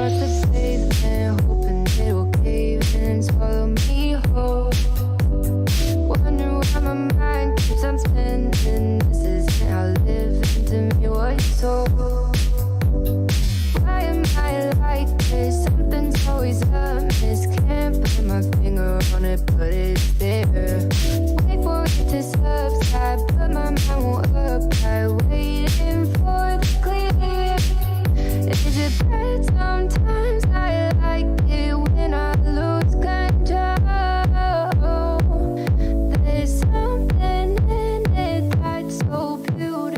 across the pavement, hoping it'll cave in and swallow me whole. Wondering why my mind keeps on spinning. This isn't how living to me was told. Why am I like this? Something's always amiss. Can't put my finger on it, but it's there. Wait for it to subside, but my mind won't apply. Waiting for the clear. Is it bad sometimes? I like it when I lose control. There's something in it that's so beautiful.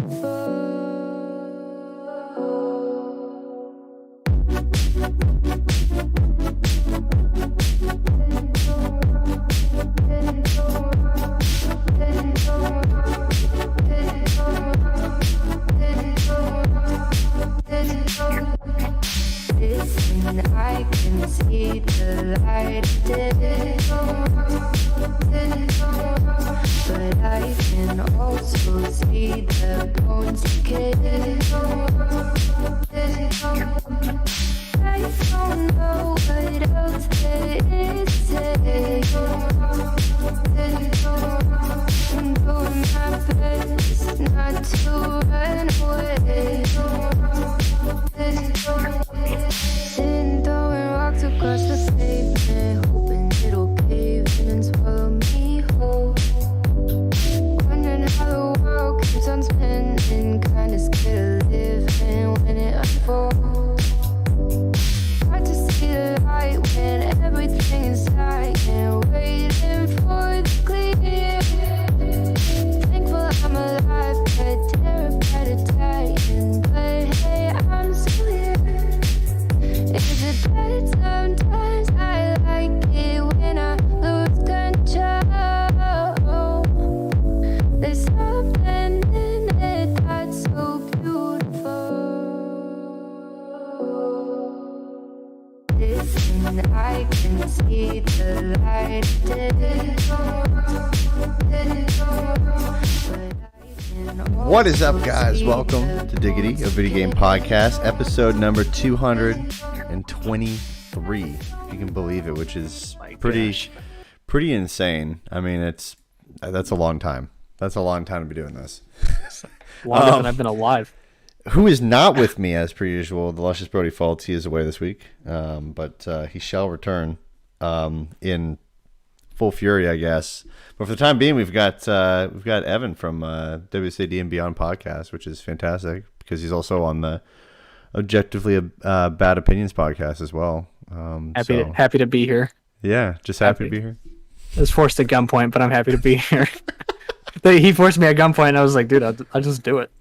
Listen, I can see the light but I can also see the bones decay. I don't know what else there is to say. I'm doing my best not to run away. Sitting throwing rocks across the pavement, hoping it'll cave in and swallow me whole. Wondering how the world keeps on spinning, kinda scared of living when it unfolds. Hard to see the light when everything is silent, waiting for the clear. Thankful I'm alive, but terrified of dying. But hey, I'm still here. Is it bad sometimes? I like it when I lose control. There's something in it that's so beautiful. Listen, I can see the light. What is up, guys? Welcome to Diggity, a video game podcast, episode number 223, if you can believe it, which is pretty insane. I mean, that's a long time. That's a long time to be doing this. Longer than I've been alive. Who is not with me, as per usual, the luscious Brody Fultz. He is away this week, but he shall return in full fury, I guess. But for the time being, we've got Evan from WCD and Beyond podcast, which is fantastic because he's also on the Objectively Bad Opinions podcast as well. Happy to be here. Yeah, just happy to be here. I was forced at gunpoint, but I'm happy to be here. He forced me at gunpoint, and I was like, dude, I'll just do it.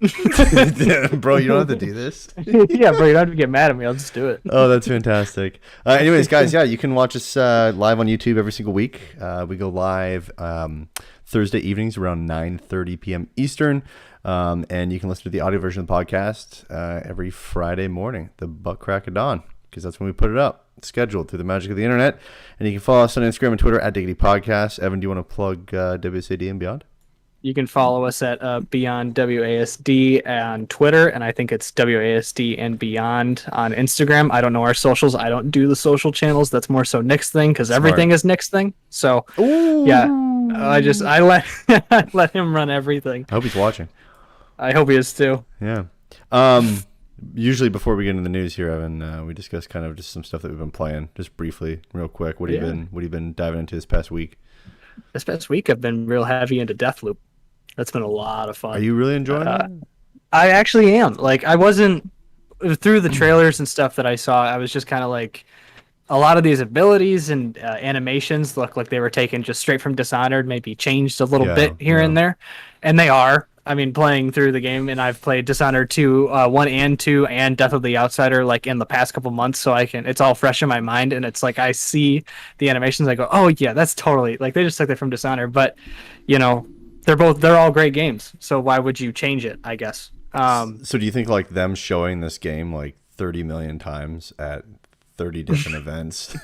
Bro, you don't have to do this. Yeah, bro, you don't have to get mad at me. I'll just do it. Oh, that's fantastic. Anyways, guys, yeah, you can watch us live on YouTube every single week. We go live Thursday evenings around 9:30 p.m. Eastern. And you can listen to the audio version of the podcast every Friday morning, the butt crack of dawn, because that's when we put it up. It's scheduled through the magic of the internet. And you can follow us on Instagram and Twitter at Diggity Podcast. Evan, do you want to plug WSAD and Beyond? You can follow us at Beyond WASD on Twitter, and I think it's WASD and Beyond on Instagram. I don't know our socials. I don't do the social channels. That's more so Nick's thing, because everything is Nick's thing. So, yeah, I let I let him run everything. I hope he's watching. I hope he is too. Yeah. Usually before we get into the news here, Evan, we discuss kind of just some stuff that we've been playing, just briefly, real quick. What have you been diving into this past week? This past week, I've been real heavy into Deathloop. That's been a lot of fun. Are you really enjoying it? I actually am. Like, I wasn't through the trailers and stuff that I saw. I was just kind of like, a lot of these abilities and animations look like they were taken just straight from Dishonored, maybe changed a little bit here and there, and they are. I mean, playing through the game, and I've played Dishonored 2, 1 and 2, and Death of the Outsider, like, in the past couple months, so it's all fresh in my mind, and it's like, I see the animations, I go, oh, yeah, that's totally, like, they just took that from Dishonored, but, you know, they're all great games, so why would you change it, I guess? So do you think, like, them showing this game, like, 30 million times at 30 different events,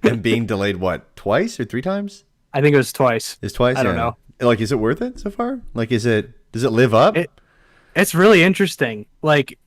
and being delayed, what, twice or 3 times? I think it was twice. It's twice? I don't know. Like, is it worth it so far? Like, does it live up? It's really interesting. Like,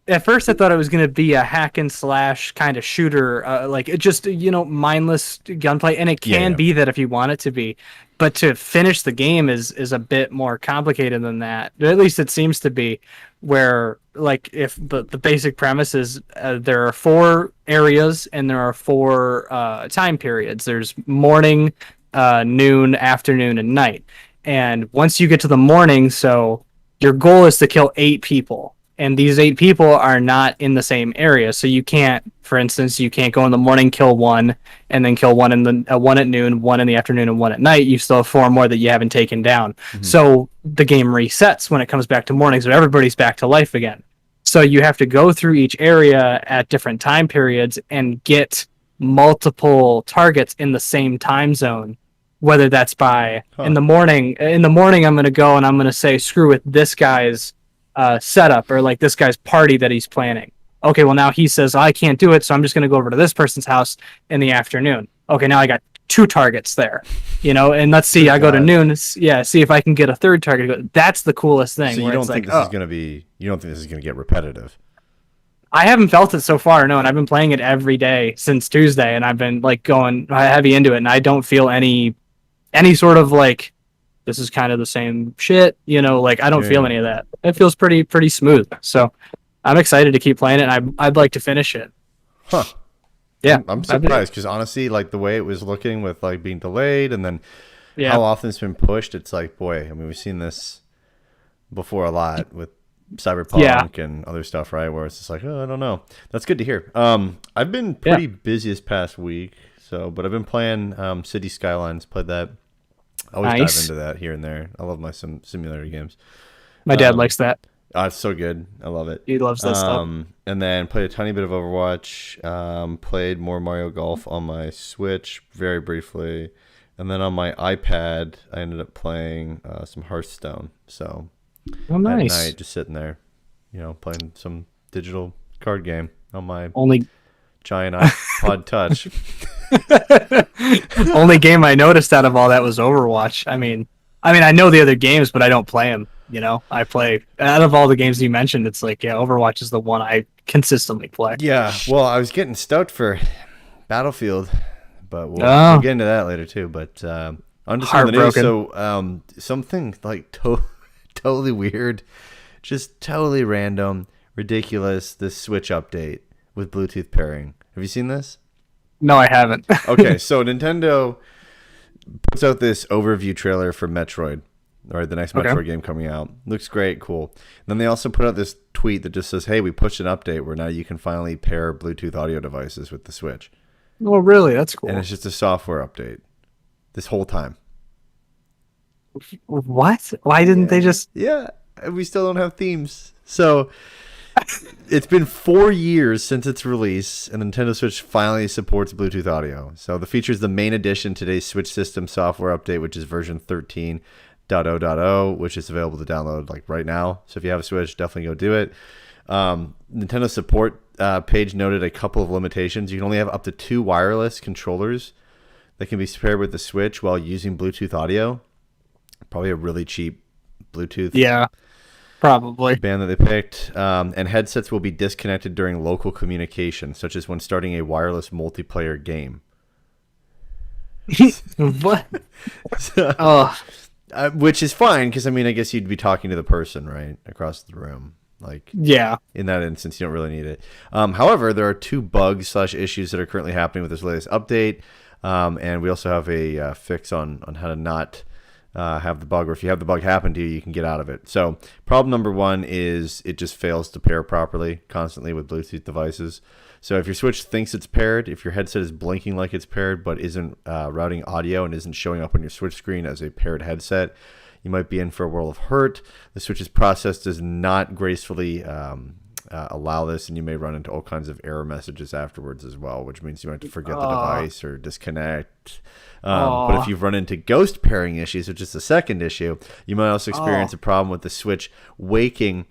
at first I thought it was going to be a hack and slash kind of shooter, like it just, mindless gunplay, and it Yeah, can yeah. be that if you want it to be, but to finish the game is a bit more complicated than that. At least it seems to be, where like if the basic premise is there are 4 areas and there are 4 time periods. There's morning, noon, afternoon, and night. And once you get to the morning, so your goal is to kill 8 people, and these 8 people are not in the same area. So you can't, for instance, you can't go in the morning, kill one, and then kill one in the one at noon, one in the afternoon, and one at night. You still have 4 more that you haven't taken down. Mhm. So the game resets when it comes back to morning, so everybody's back to life again. So you have to go through each area at different time periods and get multiple targets in the same time zone, whether that's by Huh. in the morning. In the morning, I'm going to go and I'm going to say, screw with this guy's setup, or like this guy's party that he's planning. Okay, well now he says I can't do it, so I'm just going to go over to this person's house in the afternoon. Okay, now I got 2 targets there, and let's see. I go to God. noon, see if I can get a third target. That's the coolest thing. So you where don't it's think like, this is gonna be? You don't think this is gonna get repetitive? I haven't felt it so far, no, and I've been playing it every day since Tuesday, and I've been like going heavy into it, and I don't feel any sort of like this is kind of the same shit, like I don't feel Yeah. any of that. It feels pretty smooth. So I'm excited to keep playing it, and I'd like to finish it. Huh. Yeah, I'm I've been- surprised because honestly, like the way it was looking with like being delayed and then yeah, how often it's been pushed, it's like, boy, I mean, we've seen this before a lot with Cyberpunk Yeah. and other stuff, right? Where it's just like, oh, I don't know. That's good to hear. I've been Yeah. pretty busy this past week, but I've been playing City Skylines. Played that. I always Nice. dive into that here and there. I love my simulator games. my dad um, likes that. Oh, it's so good. I love it. He loves that stuff. And then played a tiny bit of Overwatch. Played more Mario Golf on my Switch very briefly. And then on my iPad, I ended up playing some Hearthstone. So Oh, at nice. night, just sitting there, playing some digital card game on my Only giant iPod Touch. only game I noticed out of all that was Overwatch. I know the other games, but I don't play them. I play out of all the games you mentioned. It's like, yeah, Overwatch is the one I consistently play. Yeah, well, I was getting stoked for Battlefield, but Oh. we'll get into that later too. But on to some of the news. Heartbroken. So something like totally weird, just totally random, ridiculous. This Switch update with Bluetooth pairing. Have you seen this? No, I haven't. Okay, so Nintendo puts out this overview trailer for Metroid, or the next Okay. Metroid game coming out. Looks great, cool. And then they also put out this tweet that just says, "Hey, we pushed an update where now you can finally pair Bluetooth audio devices with the Switch." Oh, really? That's cool. And it's just a software update this whole time. What? Why didn't they just? Yeah, and we still don't have themes. So it's been 4 years since its release, and Nintendo Switch finally supports Bluetooth audio. So the feature is the main addition to today's Switch system software update, which is version 13.0.0, which is available to download like right now. So if you have a Switch, definitely go do it. Nintendo support page noted a couple of limitations. You can only have up to 2 wireless controllers that can be paired with the Switch while using Bluetooth audio. Probably a really cheap Bluetooth Yeah, probably. band that they picked. And headsets will be disconnected during local communication, such as when starting a wireless multiplayer game. What? Oh, Which is fine, because, I guess you'd be talking to the person, right, across the room. Like, yeah. in that instance, you don't really need it. However, there are 2 bugs/issues that are currently happening with this latest update. And we also have a fix on how to not have the bug, or if you have the bug happen to you, you can get out of it. So problem number 1 is it just fails to pair properly constantly with Bluetooth devices. So if your Switch thinks it's paired, if your headset is blinking like it's paired but isn't routing audio and isn't showing up on your Switch screen as a paired headset, you might be in for a world of hurt. The Switch's process does not gracefully allow this, and you may run into all kinds of error messages afterwards as well, which means you might have to forget the device or disconnect. But if you've run into ghost pairing issues, which is the second issue, you might also experience a problem with the Switch waking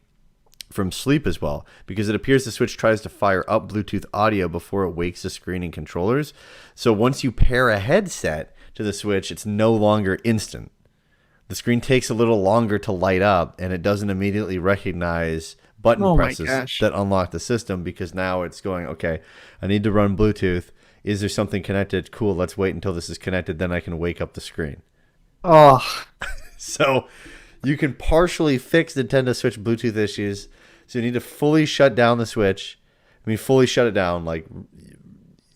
from sleep as well, because it appears the Switch tries to fire up Bluetooth audio before it wakes the screen and controllers. So once you pair a headset to the Switch, it's no longer instant. The screen takes a little longer to light up, and it doesn't immediately recognize button Oh my presses gosh. that unlock the system, because now it's going, okay, I need to run Bluetooth. Is there something connected? Cool, let's wait until this is connected, then I can wake up the screen. Oh, So you can partially fix Nintendo Switch Bluetooth issues. So you need to fully shut down the Switch. I mean, fully shut it down. Like,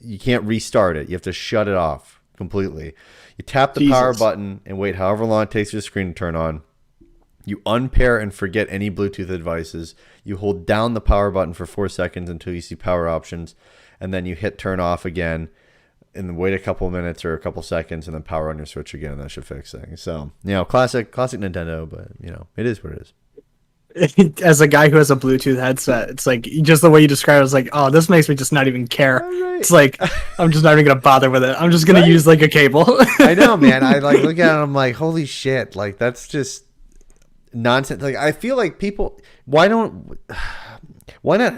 you can't restart it. You have to shut it off completely. You tap the power button and wait however long it takes for the screen to turn on. You unpair and forget any Bluetooth devices. You hold down the power button for 4 seconds until you see power options. And then you hit turn off again and wait a couple minutes or a couple seconds and then power on your Switch again, and that should fix things. So, classic Nintendo, but, it is what it is. as a guy who has a Bluetooth headset, it's like just the way you describe it is like, oh, this makes me just not even care. Right. It's like I'm just not even gonna bother with it. I'm just gonna use like a cable. I know, man. I like look at it and I'm like, holy shit. Like, that's just nonsense. Like, I feel like people, why not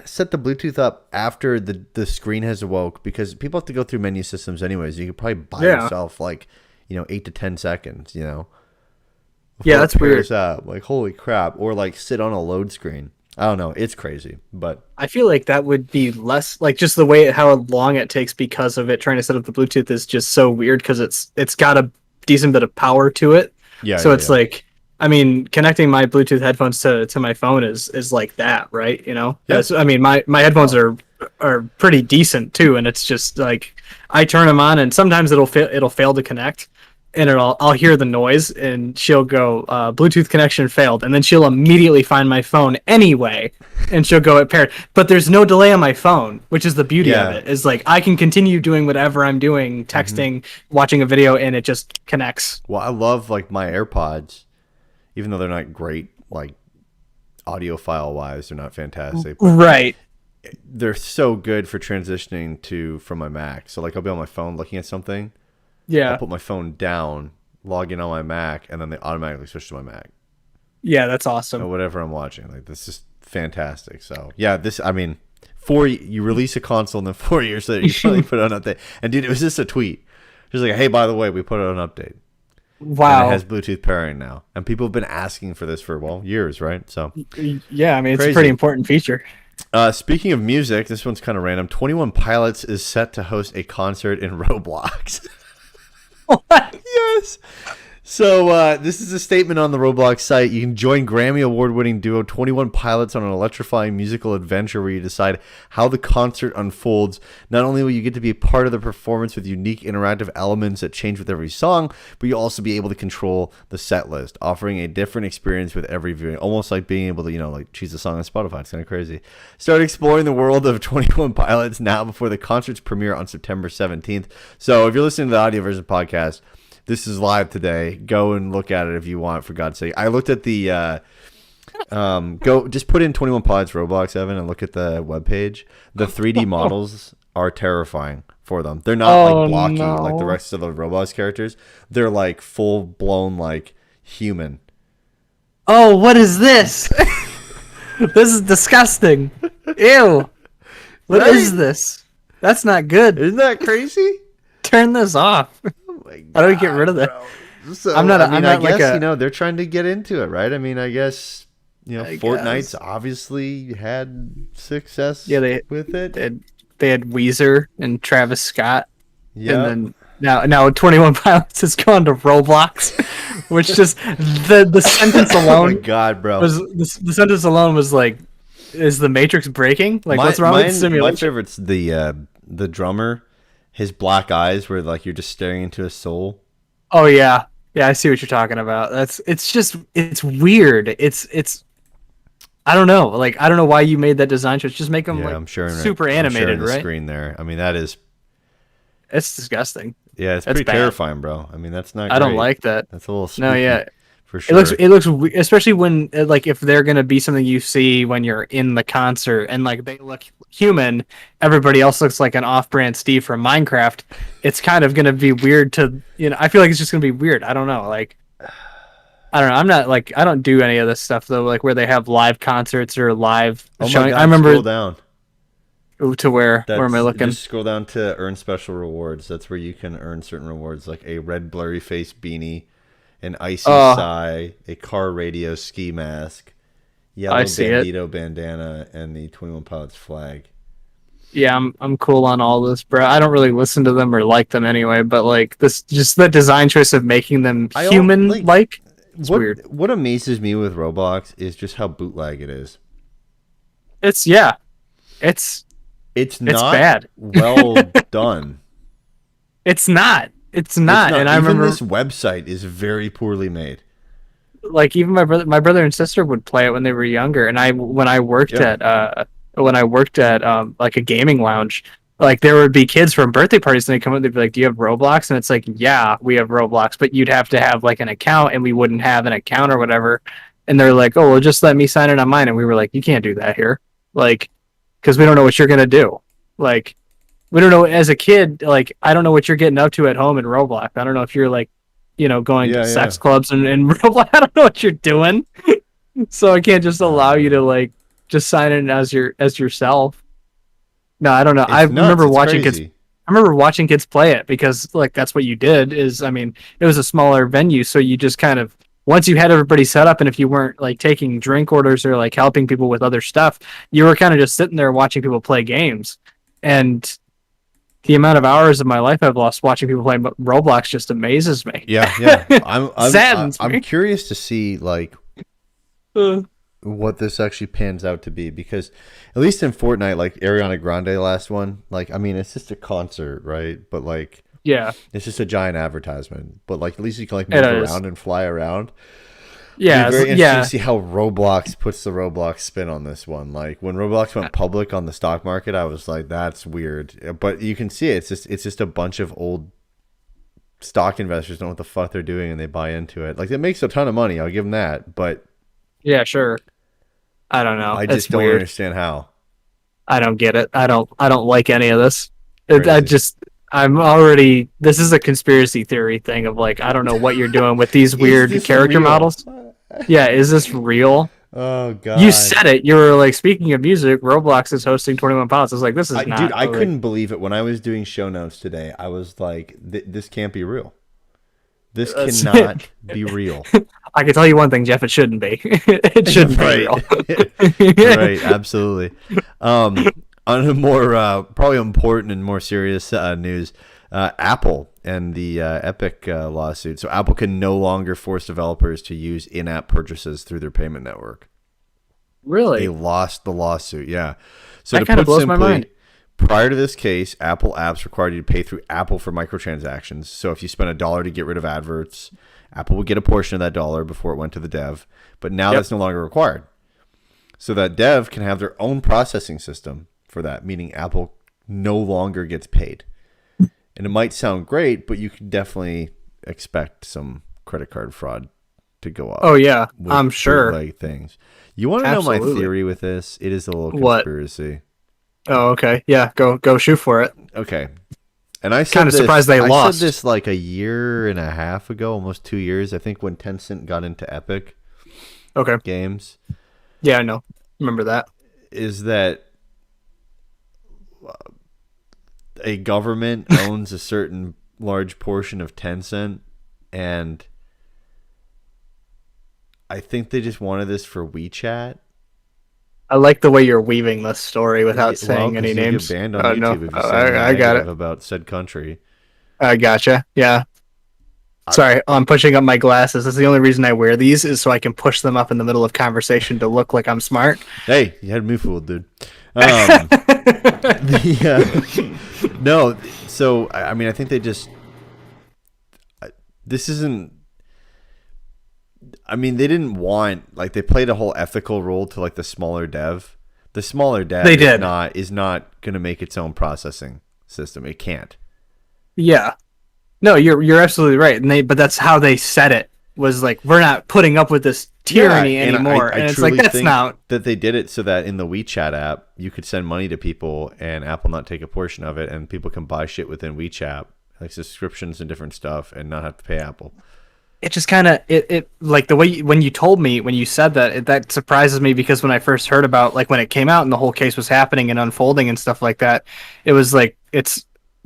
set the Bluetooth up after the screen has awoke? Because people have to go through menu systems anyways. You could probably buy yourself 8 to 10 seconds, Yeah, that's weird. Up. Like, holy crap. Or like sit on a load screen. I don't know. It's crazy, but I feel like that would be less like just the way how long it takes because of it trying to set up the Bluetooth is just so weird because it's got a decent bit of power to it. Yeah. So it's like, I mean, connecting my Bluetooth headphones to my phone is like that, right? Yeah. I mean, my headphones are pretty decent too, and it's just like I turn them on, and sometimes it'll fail to connect, and I'll hear the noise, and she'll go Bluetooth connection failed, and then she'll immediately find my phone anyway, and she'll go it paired. But there's no delay on my phone, which is the beauty of it. Is like I can continue doing whatever I'm doing, texting, watching a video, and it just connects. Well, I love like my AirPods. Even though they're not great, like audiophile wise, they're not fantastic. Right. They're so good for transitioning from my Mac. So like I'll be on my phone looking at something. Yeah. I'll put my phone down, log in on my Mac, and then they automatically switch to my Mac. Yeah, that's awesome. Or whatever I'm watching. Like, this is fantastic. So yeah, you release a console in the 4 years so that you finally put out an update. And dude, it was just a tweet. Just like, hey, by the way, we put out an update. Wow. And it has Bluetooth pairing now. And people have been asking for this for, years, right? So yeah, I mean, it's crazy. a pretty important feature. Speaking of music, this one's kind of random. 21 Pilots is set to host a concert in Roblox. What? Yes. So this is a statement on the Roblox site. You can join Grammy Award-winning duo 21 Pilots on an electrifying musical adventure where you decide how the concert unfolds. Not only will you get to be a part of the performance with unique interactive elements that change with every song, but you'll also be able to control the set list, offering a different experience with every viewing. Almost like being able to, choose a song on Spotify. It's kind of crazy. Start exploring the world of 21 Pilots now before the concert's premiere on September 17th. So if you're listening to the audio version podcast, this is live today. Go and look at it if you want, for God's sake. I looked at the just put in 21 Pilots Roblox, Evan, and look at the webpage. The 3D models are terrifying for them. They're not like blocky like the rest of the Roblox characters. They're like full blown like human. Oh, what is this? This is disgusting. Ew. What is this? That's not good. Isn't that crazy? Turn this off. How do we get rid of that? So, I'm not I guess, like they're trying to get into it, right? I mean, I guess, Fortnite's guess. obviously had success with it. They had Weezer and Travis Scott. Yeah. And then now 21 Pilots has gone to Roblox, which just the sentence alone. Oh my God, bro. The sentence alone was like, is the Matrix breaking? Like, what's wrong with simulation? My favorite's the drummer. His black eyes where like you're just staring into his soul. Oh yeah. Yeah, I see what you're talking about. It's weird. It's I don't know. Like, I don't know why you made that design choice. Just make them I'm sure super animated, the right? Screen there. I mean, it's disgusting. Yeah, it's pretty terrifying, bro. I mean, that's not. I don't like that. That's a little spooky. No, for sure. It looks especially when like if they're gonna be something you see when you're in the concert and like they look human, everybody else looks like an off-brand Steve from Minecraft. It's kind of gonna be weird to I feel like it's just gonna be weird. I don't know, like I don't know. I'm not like I don't do any of this stuff though, like where they have live concerts or live showing. God, I remember scroll down. To where am I looking? Just scroll down to earn special rewards. That's where you can earn certain rewards like a red blurry face beanie, an icy sigh, a car radio ski mask. yellow see it. Bandito bandana and the 21 Pilots flag. Yeah, I'm cool on all this, bro. I don't really listen to them or like them anyway, but like this, just the design choice of making them human like. It's weird. What amazes me with Roblox is just how bootleg it is. It's not bad. Well done. It's not. And I remember this website is very poorly made. Like even my brother and sister would play it when they were younger, and when I worked at like a gaming lounge, like there would be kids from birthday parties and they'd come up, they'd be like, "Do you have Roblox?" And it's like, "Yeah, we have Roblox, but you'd have to have like an account, and we wouldn't have an account or whatever." And they're like, "Oh, well, just let me sign it on mine." And we were like, "You can't do that here, like, because we don't know what you're gonna do. Like, we don't know as a kid. Like, I don't know what you're getting up to at home in Roblox. I don't know if you're like, going to sex clubs and Roblox. I don't know what you're doing. So I can't just allow you to like just sign in as yourself." No, I don't know. I remember watching kids play it because like that's what you did is, I mean, it was a smaller venue, so you just kind of, once you had everybody set up, and if you weren't like taking drink orders or like helping people with other stuff, you were kind of just sitting there watching people play games. And the amount of hours of my life I've lost watching people play Roblox just amazes me. Yeah. Saddens me. I'm curious to see like what this actually pans out to be, because at least in Fortnite, like Ariana Grande last one, like, I mean, it's just a concert, right? But like, yeah, it's just a giant advertisement, but like at least you can like move around and fly around. Yeah, it's very interesting to see how Roblox puts the Roblox spin on this one. Like when Roblox went public on the stock market, I was like, that's weird. But you can see it. It's just a bunch of old stock investors don't know what the fuck they're doing and they buy into it. Like it makes a ton of money. I'll give them that. But yeah, sure. I don't know. I just don't understand how. I don't get it. I don't like any of this. This is a conspiracy theory thing of like, I don't know what you're doing with these weird character models. Yeah, is this real? Oh god. You said it. You were like, speaking of music, Roblox is hosting 21 Pilots. I was like, this is not. Dude, I couldn't believe it when I was doing show notes today. I was like, this can't be real. This cannot be real. I can tell you one thing, Jeff. It shouldn't be. It shouldn't be real. Right, absolutely. On a more probably important and more serious news, Apple and the Epic lawsuit. So Apple can no longer force developers to use in-app purchases through their payment network. Really? They lost the lawsuit. Yeah. So that kind of blows my mind. Prior to this case, Apple apps required you to pay through Apple for microtransactions. So if you spent $1 to get rid of adverts, Apple would get a portion of that dollar before it went to the dev. But now that's no longer required. So that dev can have their own processing system for that, meaning Apple no longer gets paid. And it might sound great, but you can definitely expect some credit card fraud to go up. Oh, yeah. I'm sure. Like things. You want to know my theory with this? It is a little conspiracy. What? Oh, okay. Yeah, go shoot for it. Okay. And I kind of surprised they lost. I said this like a year and a half ago, almost 2 years, I think, when Tencent got into Epic Games. Yeah, I know. Remember that. Is that a government owns a certain large portion of Tencent, and I think they just wanted this for WeChat. I like the way you're weaving this story without saying any names. You're banned on YouTube if you say I got it. About said country. I gotcha. Yeah. Sorry, I'm pushing up my glasses. That's the only reason I wear these is so I can push them up in the middle of conversation to look like I'm smart. Hey, you had me fooled, dude. No, so I mean, I think they just. This isn't. I mean, they didn't want, like, they played a whole ethical role to like the smaller dev. The smaller dev is not going to make its own processing system. It can't. Yeah. No, you're absolutely right. But that's how they said it, was like, we're not putting up with this tyranny anymore. And it's like, that's not. That they did it so that in the WeChat app, you could send money to people and Apple not take a portion of it, and people can buy shit within WeChat, like subscriptions and different stuff, and not have to pay Apple. It just kind of, it like the way, when you told me, when you said that, that surprises me, because when I first heard about, like when it came out and the whole case was happening and unfolding and stuff like that, it was like,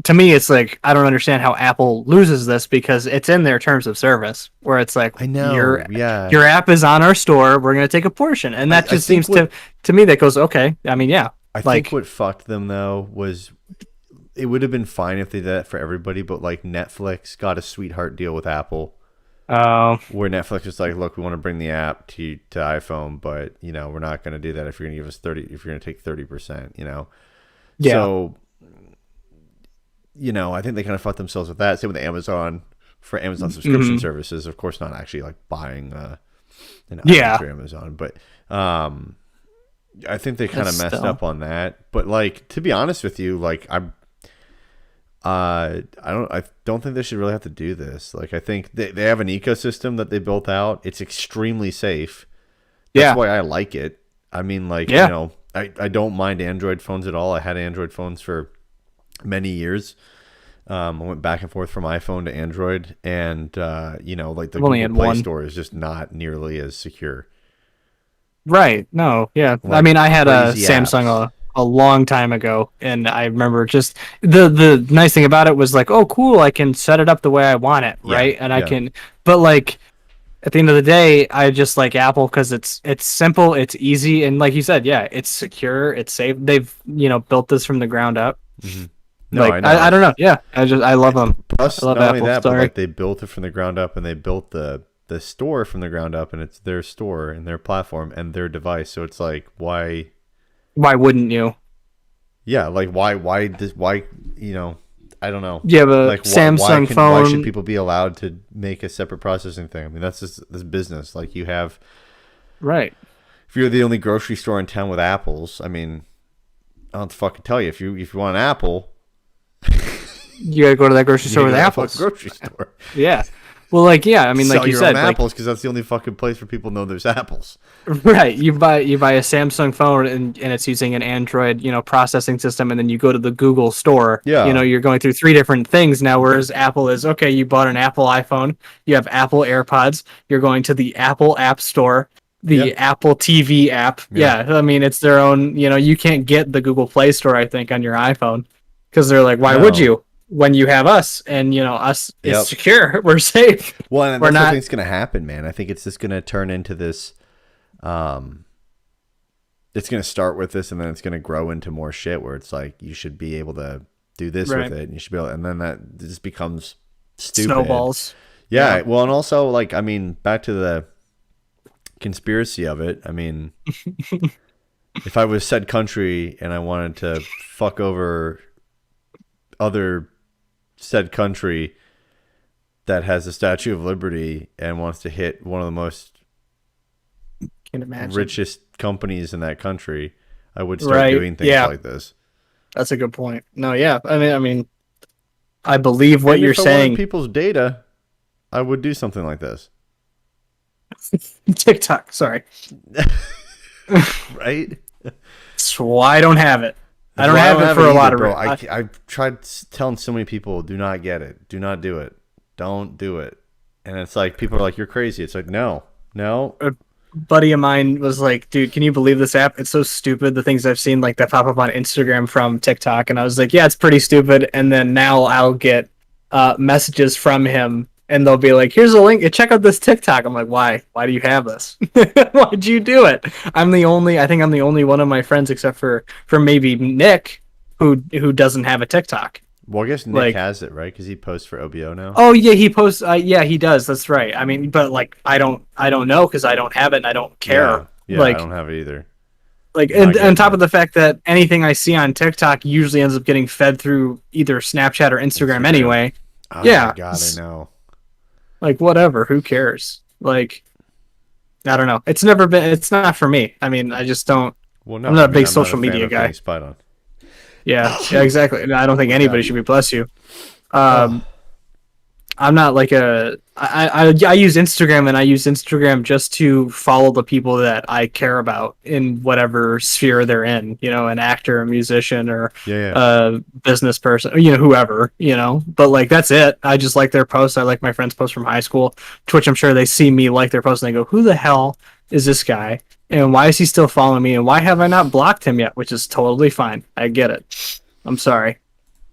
to me, it's like I don't understand how Apple loses this because it's in their terms of service where it's like I know, yeah. your app is on our store, we're going to take a portion, and that just seems to me that goes okay. I mean, yeah, I like think what fucked them though was it would have been fine if they did that for everybody, but like Netflix got a sweetheart deal with Apple. Where Netflix was like, look, we want to bring the app to iPhone, but you know, we're not going to do that if you're going to give us 30, if you're going to take 30%, you know? yeah, So, you know, I think they kind of fucked themselves with that. Same with Amazon for Amazon subscription services, of course, not actually like buying an item through Amazon, but I think they kind of messed up on that. But like, to be honest with you, like I don't think they should really have to do this. Like, I think they have an ecosystem that they built out. It's extremely safe. That's why I like it. I mean, like, you know, I don't mind Android phones at all. I had Android phones for many years. I went back and forth from iPhone to Android, and you know, like the Google Play Store is just not nearly as secure. Right. No. Yeah. Like, I mean, I had a Samsung a long time ago, and I remember just the nice thing about it was like, oh, cool, I can set it up the way I want it, right? And I can, but like at the end of the day, I just like Apple because it's simple, it's easy, and like you said, yeah, it's secure, it's safe. They've built this from the ground up. Mm-hmm. No, like, I don't know. Yeah, I love them. Plus, I love not Apple. only that, but like they built it from the ground up, and they built the store from the ground up, and it's their store and their platform and their device. So it's like, why wouldn't you? Yeah, like why you know, I don't know. Yeah, but like Samsung phone. Why should people be allowed to make a separate processing thing? I mean, that's just this business. Like you have, right? If you're the only grocery store in town with apples, I mean, I don't fucking tell you. If you want an apple, you gotta go to that grocery store with apples. Grocery store. Yeah. Well, like, yeah, I mean, like you said, apples because that's the only fucking place where people know there's apples. Right. You buy a Samsung phone and it's using an Android, processing system, and then you go to the Google store. Yeah. You're going through 3 different things now, whereas Apple is, okay, you bought an Apple iPhone, you have Apple AirPods, you're going to the Apple App Store, the Apple TV app. Yeah. I mean, it's their own, you can't get the Google Play Store, I think, on your iPhone because they're like, why would you? When you have us, and us is secure, we're safe. Well, and that's what I think's going to happen, man. I think it's just going to turn into this. It's going to start with this, and then it's going to grow into more shit where it's like you should be able to do this with it, and you should be able, and then that just becomes stupid. Snowballs. Yeah. Well, and also, like, I mean, back to the conspiracy of it. I mean, if I was said country and I wanted to fuck over other said country that has the Statue of Liberty and wants to hit one of the most richest companies in that country, I would start doing things like this. That's a good point. No, yeah. I mean, I believe what you're saying. If I wanted people's data, I would do something like this. TikTok, sorry. Right? That's why I don't have it. I don't have it for a lot of reasons. I've tried telling so many people, do not get it. Do not do it. Don't do it. And it's like, people are like, you're crazy. It's like, no. A buddy of mine was like, dude, can you believe this app? It's so stupid. The things I've seen, like, that pop up on Instagram from TikTok. And I was like, yeah, it's pretty stupid. And then now I'll get messages from him. And they'll be like, here's a link. Check out this TikTok. I'm like, why? Why do you have this? Why'd you do it? I think I'm the only one of my friends, except for maybe Nick, who doesn't have a TikTok. Well, I guess Nick has it, right? Because he posts for OBO now. Oh yeah, he posts. Yeah, he does. That's right. I mean, but like, I don't know because I don't have it and I don't care. Yeah, like, I don't have it either. Like, and on top of the fact that anything I see on TikTok usually ends up getting fed through either Snapchat or Instagram anyway. Oh my God, I know. Like, whatever, who cares? Like, I don't know. It's not for me. I mean, I just don't. Well, no, I'm not a big social media guy. Spied on. Yeah, exactly. I don't think anybody should be, bless you. I'm not like I use Instagram, and I use Instagram just to follow the people that I care about in whatever sphere they're in, an actor, a musician, or a business person, whoever, but like, that's it. I just like their posts. I like my friends' posts from high school. Twitch, I'm sure they see me like their posts and they go, who the hell is this guy? And why is he still following me? And why have I not blocked him yet? Which is totally fine. I get it. I'm sorry.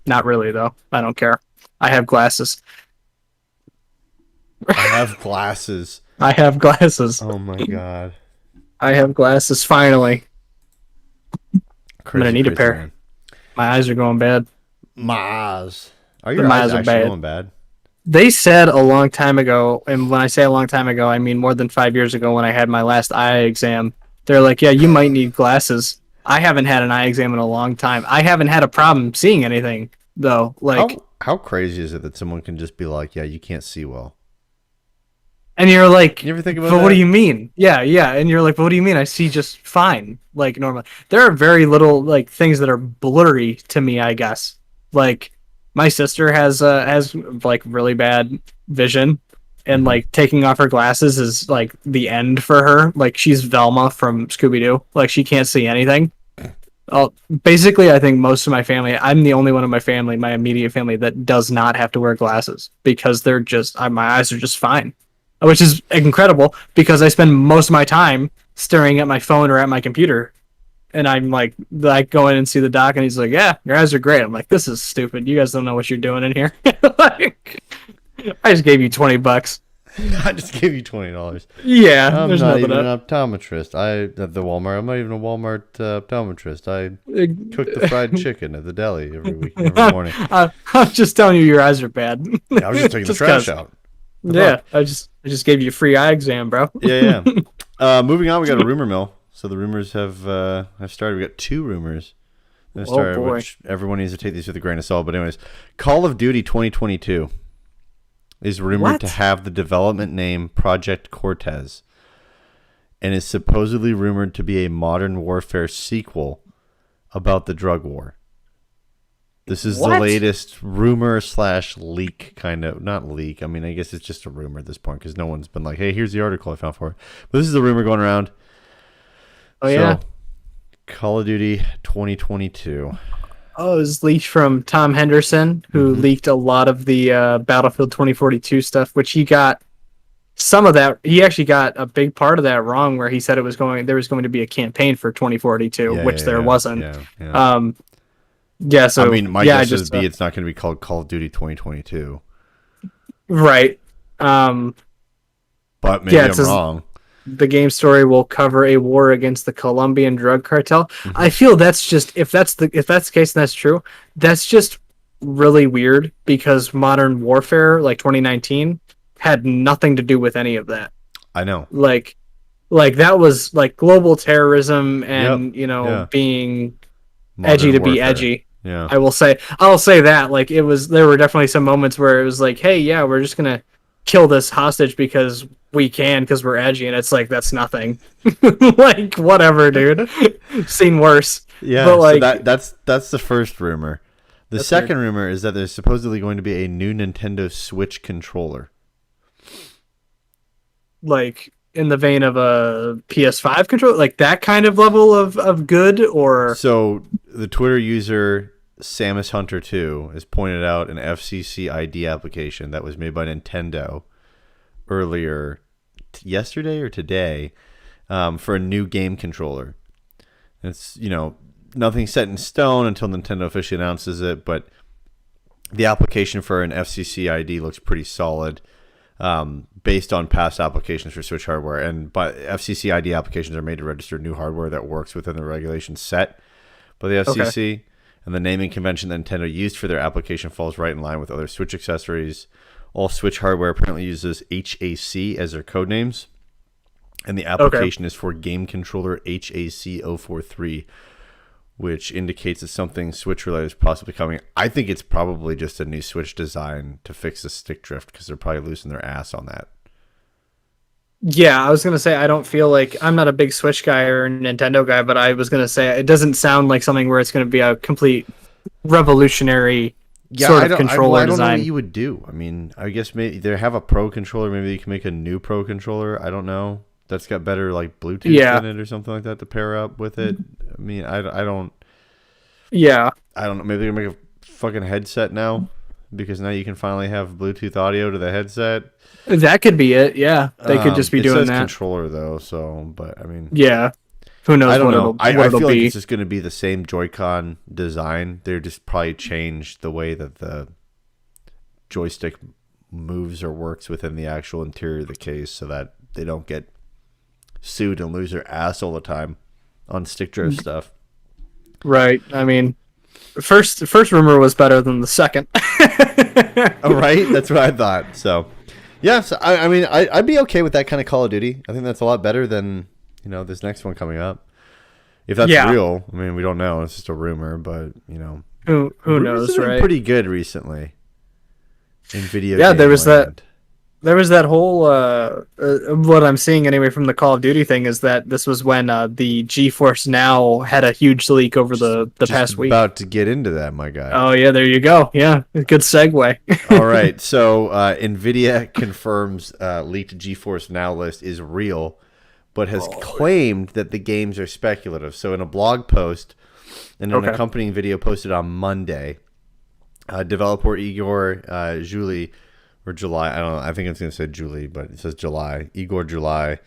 Not really though. I don't care. I have glasses. I have glasses. I have glasses. Oh my god. I have glasses finally. I'm gonna need a pair. Man. My eyes are going bad. My eyes. Are The your eyes eyes are actually bad. going bad? They said a long time ago, and when I say a long time ago, I mean more than 5 years ago when I had my last eye exam. They're like, yeah, you might need glasses. I haven't had an eye exam in a long time. I haven't had a problem seeing anything, though. Like, How crazy is it that someone can just be like, yeah, you can't see well? and you're like, You ever think about but that? what do you mean? Yeah, yeah. And you're like, but what do you mean? I see just fine, like normally. There are very little like things that are blurry to me, I guess. Like my sister has like really bad vision, and like taking off her glasses is like the end for her. Like she's Velma from Scooby Doo. Like she can't see anything. Basically, I think most of my family, I'm the only one in my family, my immediate family, that does not have to wear glasses because they're just, my eyes are just fine. Which is incredible because I spend most of my time staring at my phone or at my computer. And I'm like go in and see the doc, and he's like, yeah, your eyes are great. I'm like, this is stupid. You guys don't know what you're doing in here. Like, I just gave you $20. I just gave you $20. Yeah, I'm there's not nothing even up. an optometrist. At the Walmart. I'm not even a Walmart optometrist. I cook the fried chicken at the deli every morning. I'm just telling you, your eyes are bad. I was just taking the trash out. Yeah, I just gave you a free eye exam, bro. Yeah. Moving on, we got a rumor mill. So the rumors have started. We got 2 rumors that started, boy. which everyone needs to take these with a grain of salt. But anyways, Call of Duty 2022 is rumored to have the development name Project Cortez, and is supposedly rumored to be a Modern Warfare sequel about the drug war. This is the latest rumor / leak, kind of. Not leak. I mean, I guess it's just a rumor at this point because no one's been like, hey, here's the article I found for it. But this is a rumor going around. Oh, yeah. Call of Duty 2022. Oh, it was leaked from Tom Henderson, who leaked a lot of the Battlefield 2042 stuff, which he got some of that. He actually got a big part of that wrong, where he said there was going to be a campaign for 2042, which there wasn't. So I mean, my guess would be it's not going to be called Call of Duty 2022. Right. But maybe I'm wrong. The game story will cover a war against the Colombian drug cartel. I feel that's just if that's the case and that's true, that's just really weird because Modern Warfare, like 2019, had nothing to do with any of that. I know. Like that was like global terrorism and being Modern edgy to be Warfare. edgy. Yeah. I'll say that like there were definitely some moments where it was like, hey, yeah, we're just gonna kill this hostage because we can, because we're edgy, and it's like, that's nothing. Like, whatever, dude. Seen worse. Yeah, but like, so that's the first rumor. The second rumor is that there's supposedly going to be a new Nintendo Switch controller. Like, in the vein of a PS5 controller? Like, that kind of level of good, or... So, the Twitter user Samus Hunter 2 has pointed out an FCC ID application that was made by Nintendo earlier yesterday or today for a new game controller. It's, nothing set in stone until Nintendo officially announces it, but the application for an FCC ID looks pretty solid based on past applications for Switch hardware. But FCC ID applications are made to register new hardware that works within the regulations set by the FCC. Okay. And the naming convention that Nintendo used for their application falls right in line with other Switch accessories. All Switch hardware apparently uses HAC as their code names. And the application is for Game Controller HAC043, which indicates that something Switch-related is possibly coming. I think it's probably just a new Switch design to fix the stick drift, because they're probably losing their ass on that. Yeah, I was going to say, I don't feel like... I'm not a big Switch guy or a Nintendo guy, but I was going to say, it doesn't sound like something where it's going to be a complete revolutionary sort of controller design. I don't know what you would do. I mean, I guess maybe they have a Pro controller. Maybe you can make a new Pro controller. I don't know. That's got better like Bluetooth in it or something like that to pair up with it. I mean, I don't... Yeah. I don't know. Maybe they're going to make a fucking headset now, because now you can finally have Bluetooth audio to the headset. That could be it, yeah. They could just be doing that. It says controller, though, so... But, I mean... Yeah. Who knows I don't what know. it'll I feel like be. it's just going to be the same Joy-Con design. They're just probably change the way that the joystick moves or works within the actual interior of the case so that they don't get sued and lose their ass all the time on stick drift stuff. Right. I mean, first rumor was better than the second. Oh, right? That's what I thought. So, yeah. So, I mean, I'd be okay with that kind of Call of Duty. I think that's a lot better than, this next one coming up. If that's real, I mean, we don't know. It's just a rumor, but, Who rumors knows, have been right? pretty good recently in video Yeah, game there was land. There was that whole what I'm seeing anyway from the Call of Duty thing is that this was when the GeForce Now had a huge leak over the past week. About to get into that, my guy. Oh yeah, there you go. Yeah, good segue. All right, so NVIDIA confirms leaked GeForce Now list is real, but has claimed that the games are speculative. So in a blog post and an accompanying video posted on Monday, developer Igor July, or July, I don't know, I think it's going to say Julie, but it says July, Igor July,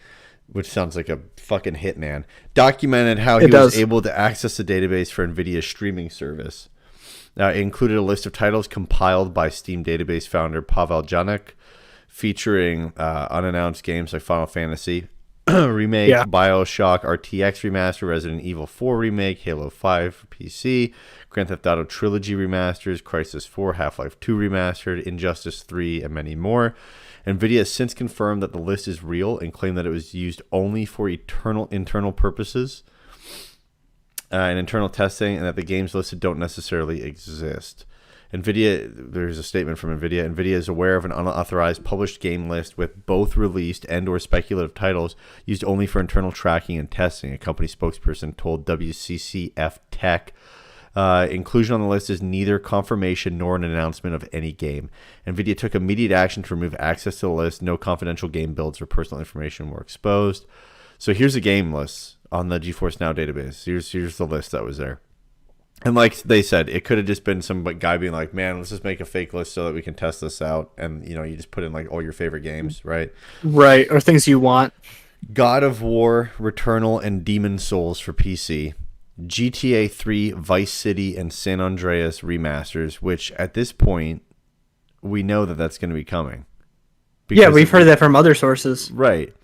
which sounds like a fucking hitman, documented how he was able to access the database for NVIDIA's streaming service. It included a list of titles compiled by Steam database founder Pavel Janik, featuring unannounced games like Final Fantasy Remake, BioShock RTX Remaster, Resident Evil 4 Remake, Halo 5 for PC, Grand Theft Auto Trilogy Remasters, Crysis 4, Half-Life 2 Remastered, Injustice 3, and many more. NVIDIA has since confirmed that the list is real and claimed that it was used only for internal purposes and internal testing, and that the games listed don't necessarily exist. There's a statement from NVIDIA. NVIDIA is aware of an unauthorized published game list with both released and or speculative titles used only for internal tracking and testing, a company spokesperson told WCCF Tech. Inclusion on the list is neither confirmation nor an announcement of any game. NVIDIA took immediate action to remove access to the list. No confidential game builds or personal information were exposed. So here's a game list on the GeForce Now database. Here's the list that was there. And like they said, it could have just been some guy being like, man, let's just make a fake list so that we can test this out. And, you just put in like all your favorite games, right? Right, or things you want. God of War, Returnal, and Demon Souls for PC. GTA 3, Vice City, and San Andreas remasters, which at this point, we know that that's going to be coming. Yeah, we've heard that from other sources. Right.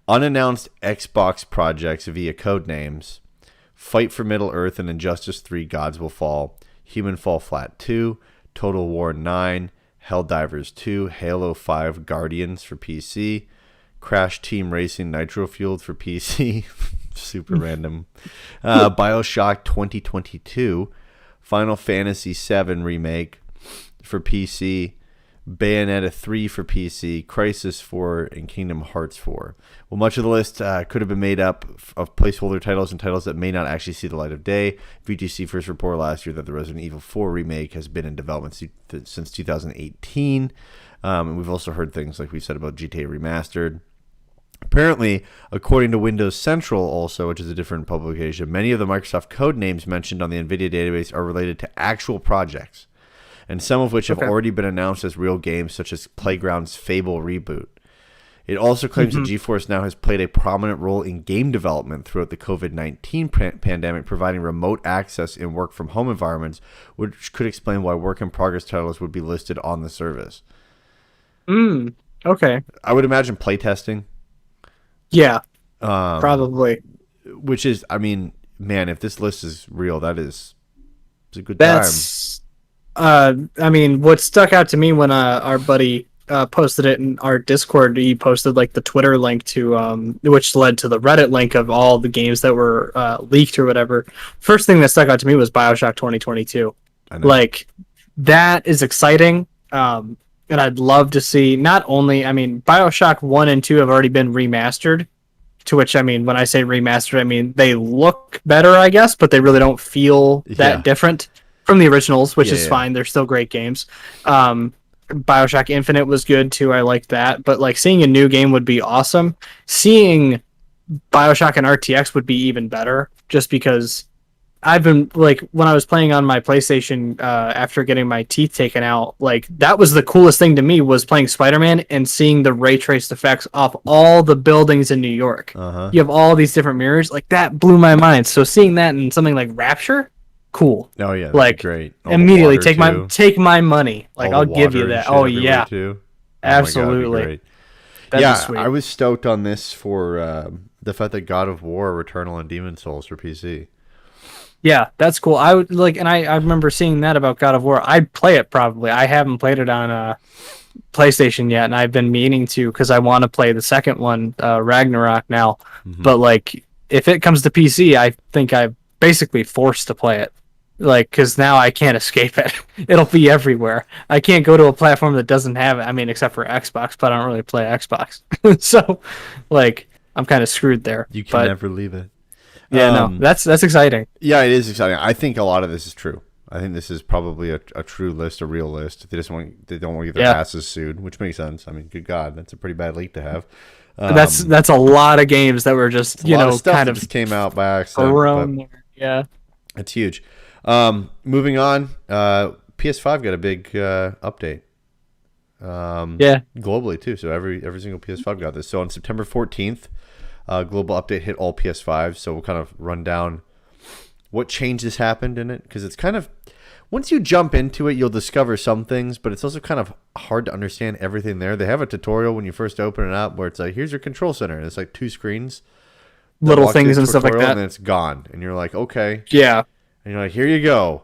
Unannounced Xbox projects via codenames. Fight for Middle-earth and Injustice 3 Gods Will Fall, Human Fall Flat 2, Total War 9, Helldivers 2, Halo 5 Guardians for PC, Crash Team Racing Nitro Fueled for PC, super random, BioShock 2022, Final Fantasy 7 Remake for PC, Bayonetta 3 for PC, Crysis 4, and Kingdom Hearts 4. Well, much of the list could have been made up of placeholder titles and titles that may not actually see the light of day. VGC first reported last year that the Resident Evil 4 remake has been in development since 2018. And we've also heard things like we said about GTA Remastered. Apparently, according to Windows Central also, which is a different publication, many of the Microsoft code names mentioned on the NVIDIA database are related to actual projects, and some of which have already been announced as real games, such as Playground's Fable reboot. It also claims that GeForce Now has played a prominent role in game development throughout the COVID-19 pandemic, providing remote access in work-from-home environments, which could explain why work-in-progress titles would be listed on the service. Okay. I would imagine playtesting. Yeah, probably. Which is, I mean, man, if this list is real, it's a good time. I mean, what stuck out to me when our buddy posted it in our Discord, he posted like the Twitter link to which led to the Reddit link of all the games that were leaked or whatever. First thing that stuck out to me was BioShock 2022. Like, that is exciting. And I'd love to see not only, I mean, BioShock 1 and 2 have already been remastered, to which, I mean, when I say remastered, I mean, they look better, I guess, but they really don't feel that different from the originals, which is fine. They're still great games. BioShock Infinite was good too. I like that. But like seeing a new game would be awesome. Seeing BioShock and RTX would be even better, just because I've been like when I was playing on my PlayStation after getting my teeth taken out, like that was the coolest thing to me was playing Spider-Man and seeing the ray traced effects off all the buildings in New York. Uh-huh. You have all these different mirrors, like that blew my mind. So seeing that in something like Rapture, cool. Oh yeah, that'd be Like great. All the immediately water, take my money. Like all I'll the give you water and that. shit Oh everywhere, yeah, too. absolutely. Oh my God, that'd be great. That'd Yeah, be sweet. I was stoked on this for the fact that God of War, Returnal, and Demon Souls for PC. Yeah, that's cool. I would like, and I remember seeing that about God of War. I'd play it probably. I haven't played it on PlayStation yet, and I've been meaning to because I want to play the second one, Ragnarok now. Mhm. But like, if it comes to PC, I think I'm basically forced to play it. Like, because now I can't escape it. It'll be everywhere. I can't go to a platform that doesn't have it. I mean, except for Xbox, but I don't really play Xbox. So, like, I'm kind of screwed there. You can but, never leave it. Yeah, no, that's exciting. Yeah, it is exciting. I think a lot of this is true. I think this is probably a true list, a real list. They don't want to get their asses sued, which makes sense. I mean, good God, that's a pretty bad leak to have. That's a lot of games that were just kind of just came out by accident. thrown there. Yeah, it's huge. Moving on, PS5 got a big update. Yeah, globally too. So every single PS5 got this. So on September 14th, global update hit all PS5s. So we'll kind of run down what changes happened in it, because it's kind of, once you jump into it, you'll discover some things, but it's also kind of hard to understand everything there. They have a tutorial when you first open it up where it's like, here's your control center, and it's like 2 screens, little things and stuff like that, and then it's gone, and you're like, okay, yeah. and you're like, here you go.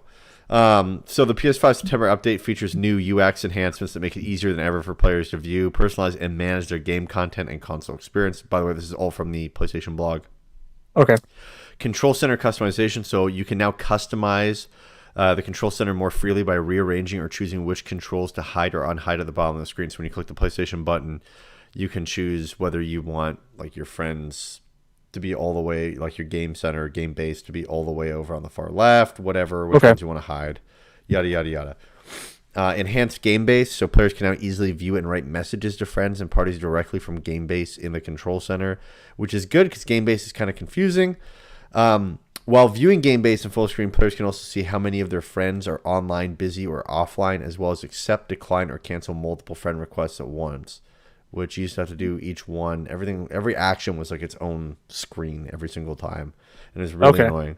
So the PS5 September update features new UX enhancements that make it easier than ever for players to view, personalize, and manage their game content and console experience. By the way, this is all from the PlayStation blog. Okay. Control center customization. So you can now customize the control center more freely by rearranging or choosing which controls to hide or unhide at the bottom of the screen. So when you click the PlayStation button, you can choose whether you want like your friends to be all the way, like your game center, game base to be all the way over on the far left, whatever, which ones you want to hide, yada, yada, yada. Enhanced game base, so players can now easily view and write messages to friends and parties directly from game base in the control center, which is good because game base is kind of confusing. While viewing game base in full screen, players can also see how many of their friends are online, busy, or offline, as well as accept, decline, or cancel multiple friend requests at once, which you used to have to do each one. Every action was like its own screen every single time, and it was really annoying.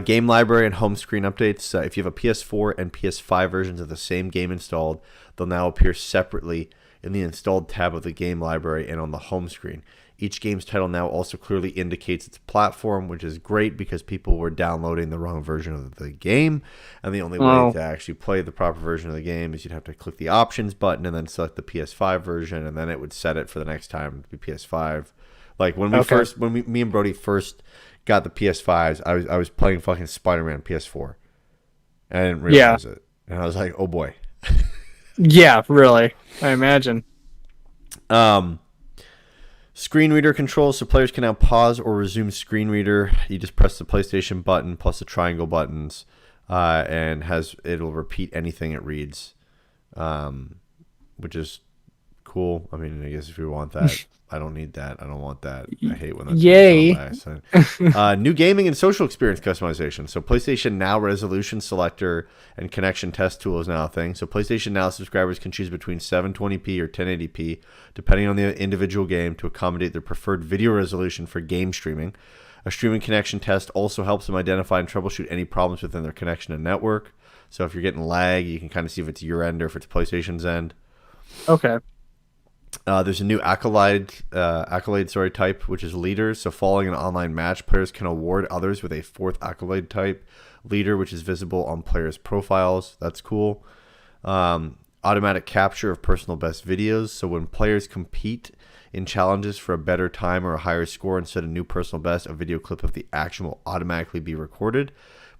Game library and home screen updates. If you have a PS4 and PS5 versions of the same game installed, they'll now appear separately in the installed tab of the game library and on the home screen. Each game's title now also clearly indicates its platform, which is great because people were downloading the wrong version of the game, and the only way to actually play the proper version of the game is you'd have to click the options button and then select the PS5 version, and then it would set it for the next time to be PS5. Like when me and Brody first got the PS5s, I was playing fucking Spider-Man PS4, and I didn't realize it, and I was like, oh boy. Yeah, really. I imagine. Screen reader controls, so players can now pause or resume screen reader. You just press the PlayStation button plus the triangle buttons, and it'll repeat anything it reads, which is cool. I mean, I guess if you want that, I don't need that. I don't want that. I hate when that's Yay. New gaming and social experience customization. So PlayStation Now resolution selector and connection test tool is now a thing. So PlayStation Now subscribers can choose between 720p or 1080p, depending on the individual game, to accommodate their preferred video resolution for game streaming. A streaming connection test also helps them identify and troubleshoot any problems within their connection and network. So if you're getting lag, you can kind of see if it's your end or if it's PlayStation's end. Okay. There's a new accolade type, which is leaders. So following an online match, players can award others with a 4th accolade type, leader, which is visible on players' profiles. That's cool. Automatic capture of personal best videos. So when players compete in challenges for a better time or a higher score and set a new personal best, a video clip of the action will automatically be recorded.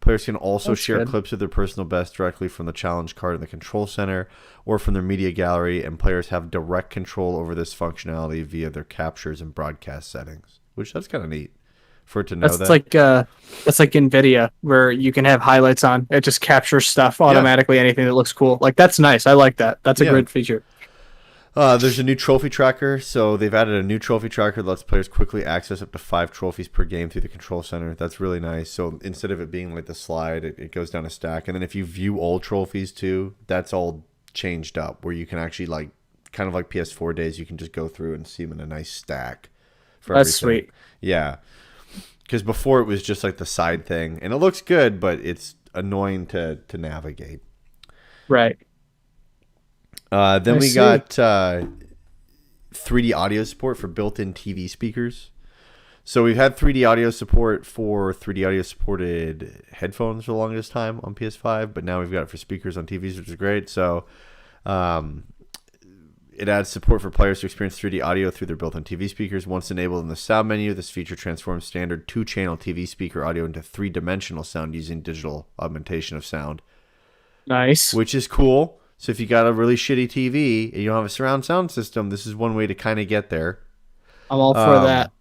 Players can also share clips of their personal best directly from the challenge card in the control center or from their media gallery, and players have direct control over this functionality via their captures and broadcast settings, which that's kind of neat for it to know that. That's like NVIDIA, where you can have highlights on. It just captures stuff automatically, anything that looks cool. Like, that's nice. I like that. That's a great feature. There's a new trophy tracker. So they've added a new trophy tracker that lets players quickly access up to 5 trophies per game through the control center. That's really nice. So instead of it being like the slide, it goes down a stack. And then if you view old trophies too, that's all changed up where you can actually like, kind of like PS4 days, you can just go through and see them in a nice stack for That's everything. sweet. Yeah. Because before it was just like the side thing. And it looks good, but it's annoying to navigate. Right. Then I we see. got 3D audio support for built-in TV speakers. So we've had 3D audio support for 3D audio supported headphones for the longest time on PS5, but now we've got it for speakers on TVs, which is great. So it adds support for players to experience 3D audio through their built-in TV speakers. Once enabled in the sound menu, this feature transforms standard 2-channel TV speaker audio into 3-dimensional sound using digital augmentation of sound, Nice. which is cool. So if you got a really shitty TV and you don't have a surround sound system, this is one way to kind of get there. I'm all for that.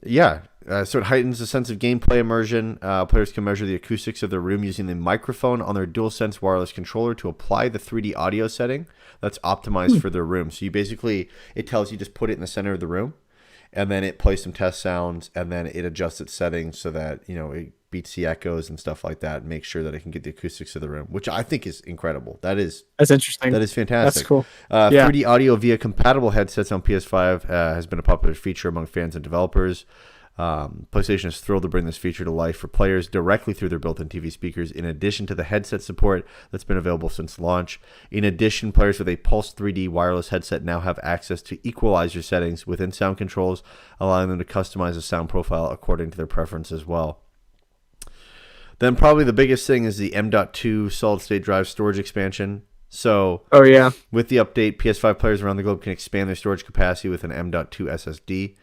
Yeah. So it heightens the sense of gameplay immersion. Players can measure the acoustics of their room using the microphone on their DualSense wireless controller to apply the 3D audio setting that's optimized for their room. So you basically, it tells you just put it in the center of the room, and then it plays some test sounds, and then it adjusts its settings so that, you know, it beats the echoes and stuff like that, and make sure that it can get the acoustics of the room, which I think is incredible. That's Interesting. That is fantastic. That's cool. 3D audio via compatible headsets on PS5 has been a popular feature among fans and developers. PlayStation is thrilled to bring this feature to life for players directly through their built-in TV speakers, in addition to the headset support that's been available since launch. In addition, players with a Pulse 3D wireless headset now have access to equalizer settings within sound controls, allowing them to customize the sound profile according to their preference as well. Then probably the biggest thing is the M.2 solid-state drive storage expansion. So with the update, PS5 players around the globe can expand their storage capacity with an M.2 SSD.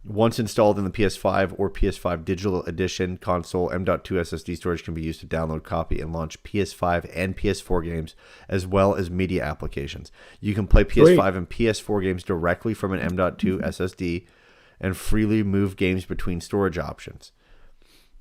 Once installed in the PS5 or PS5 Digital Edition console, M.2 SSD storage can be used to download, copy, and launch PS5 and PS4 games, as well as media applications. You can play PS5 and PS4 games directly from an M.2 SSD and freely move games between storage options.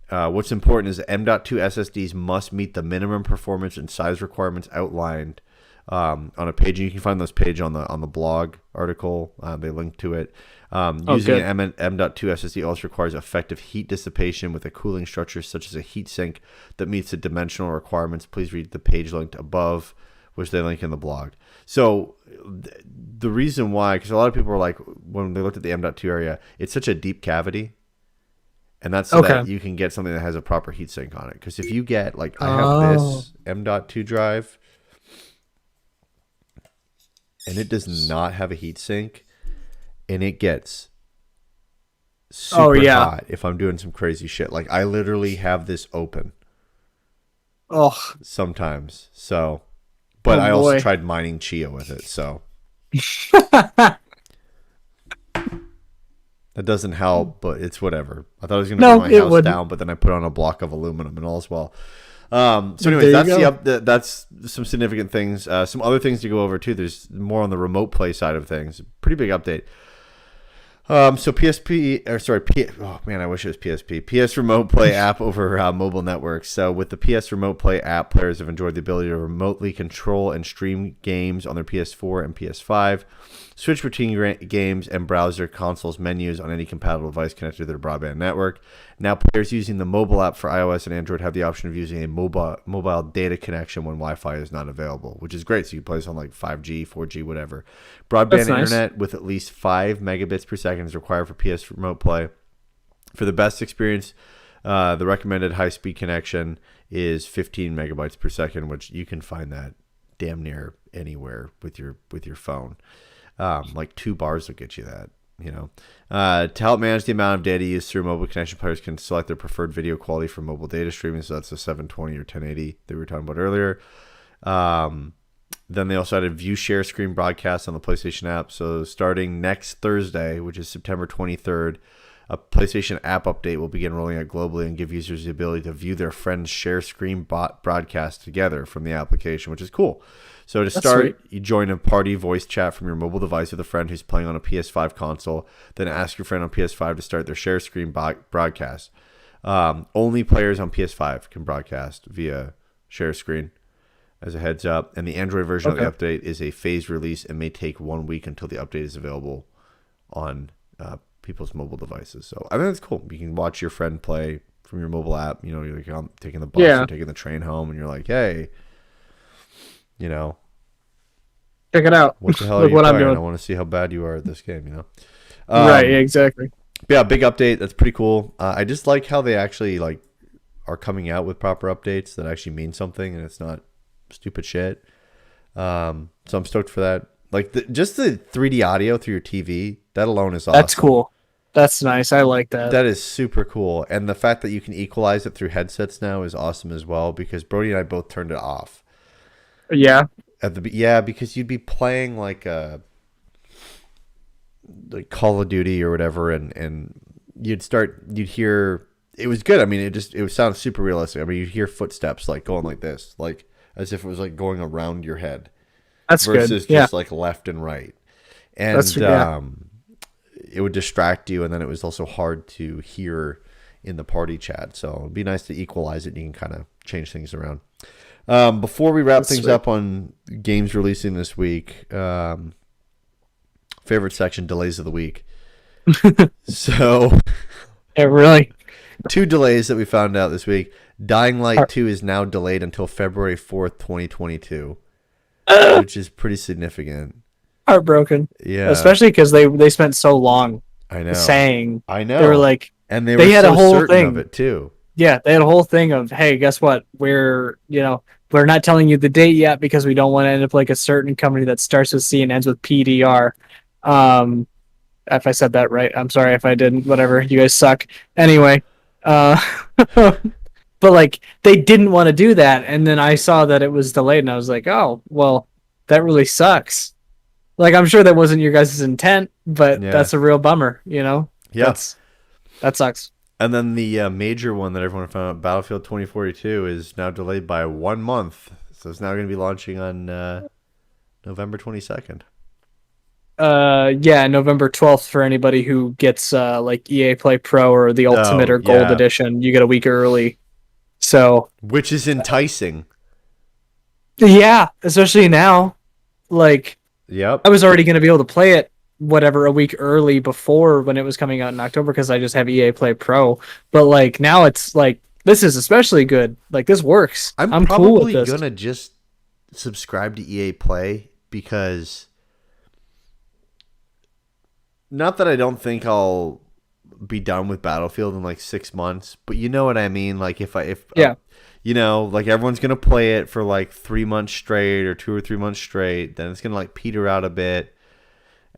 What's important is that M.2 SSDs must meet the minimum performance and size requirements outlined on a page. And you can find this page on the blog article. They link to it. Using an M.2 SSD also requires effective heat dissipation with a cooling structure such as a heat sink that meets the dimensional requirements. Please read the page linked above, which they link in the blog. So the reason why, because a lot of people were like, when they looked at the M.2 area, it's such a deep cavity. And that's so that you can get something that has a proper heatsink on it. Because if you get, like, I have this M.2 drive, and it does not have a heatsink, and it gets super hot if I'm doing some crazy shit. Like, I literally have this open sometimes. So, but I also tried mining Chia with it, so. That doesn't help, but it's whatever. I thought I was going to burn my house down, but then I put on a block of aluminum and all as well. So anyways, that's some significant things. Some other things to go over too. There's more on the remote play side of things. Pretty big update. So I wish it was PSP. PS Remote Play app over mobile networks. So with the PS Remote Play app, players have enjoyed the ability to remotely control and stream games on their PS4 and PS5, switch between games, and browse their console's menus on any compatible device connected to their broadband network. Now players using the mobile app for iOS and Android have the option of using a mobile data connection when Wi-Fi is not available, which is great. So you can play this on like 5G, 4G, whatever. Broadband internet with at least 5 megabits per second is required for PS Remote Play. For the best experience, the recommended high-speed connection is 15 megabytes per second, which you can find that damn near anywhere with your phone. Like 2 bars will get you that. You know, to help manage the amount of data used through mobile connection, players can select their preferred video quality for mobile data streaming. So that's the 720 or 1080 that we were talking about earlier. Then they also had a view share screen broadcast on the PlayStation app. So starting next Thursday, which is September 23rd, a PlayStation app update will begin rolling out globally and give users the ability to view their friends' share screen broadcast together from the application, which is cool. So to start, you join a party voice chat from your mobile device with a friend who's playing on a PS5 console. Then ask your friend on PS5 to start their share screen broadcast. Only players on PS5 can broadcast via share screen. as a heads up. And the Android version of the Okay. update is a phased release and may take 1 week until the update is available on people's mobile devices. So I think that's cool. You can watch your friend play from your mobile app. You know, you're like, I'm taking the bus Yeah. or taking the train home, and you're like, hey, you know, Check it out. what the hell are Look you what I'm playing? I doing. want to see how bad you are at this game, you know? Right, yeah, exactly. Yeah, big update. That's pretty cool. I just like how they actually like are coming out with proper updates that actually mean something, and it's not stupid shit. So I'm stoked for that. Like just the 3D audio through your TV, that alone is awesome. That's cool. That's nice. I like that. That is super cool. And the fact that you can equalize it through headsets now is awesome as well, because Brody and I both turned it off. Yeah. Because you'd be playing like Call of Duty or whatever, and you'd hear, it was good. I mean, it would sound super realistic. I mean, you'd hear footsteps like going like this, like as if it was like going around your head. That's versus good. Yeah. just like left and right. And it would distract you, and then it was also hard to hear in the party chat. So it'd be nice to equalize it. You can kind of change things around. Before we wrap things up on games releasing this week, favorite section, delays of the week. So Yeah, really. 2 delays that we found out this week. Dying Light 2 is now delayed until February 4th, 2022, which is pretty significant. Heartbroken. Yeah. Especially because they spent so long I know. saying. I know. They were like, and they they were had a so whole certain thing. of it too. yeah, they had a whole thing of, hey, guess what? We're not telling you the date yet because we don't want to end up like a certain company that starts with C and ends with PDR. If I said that right, I'm sorry if I didn't. Whatever, you guys suck. Anyway, but like they didn't want to do that, and then I saw that it was delayed, and I was like, oh, well, that really sucks. Like, I'm sure that wasn't your guys' intent, but that's a real bummer, you know? Yeah. That sucks. And then the major one that everyone found out, Battlefield 2042, is now delayed by 1 month. So it's now going to be launching on November 22nd. Yeah, November 12th for anybody who gets like EA Play Pro or the Ultimate or Gold Edition. You get a week early. So, which is enticing. Yeah, especially now. Like, yep. I was already going to be able to play it a week early before when it was coming out in October because I just have EA Play Pro. But like now it's like this is especially good. Like this works. I'm cool with this. Probably gonna just subscribe to EA Play because not that I don't think I'll be done with Battlefield in like 6 months, but you know what I mean. Like if you know, like everyone's gonna play it for like 3 months straight or 2 or 3 months straight, then it's gonna like peter out a bit.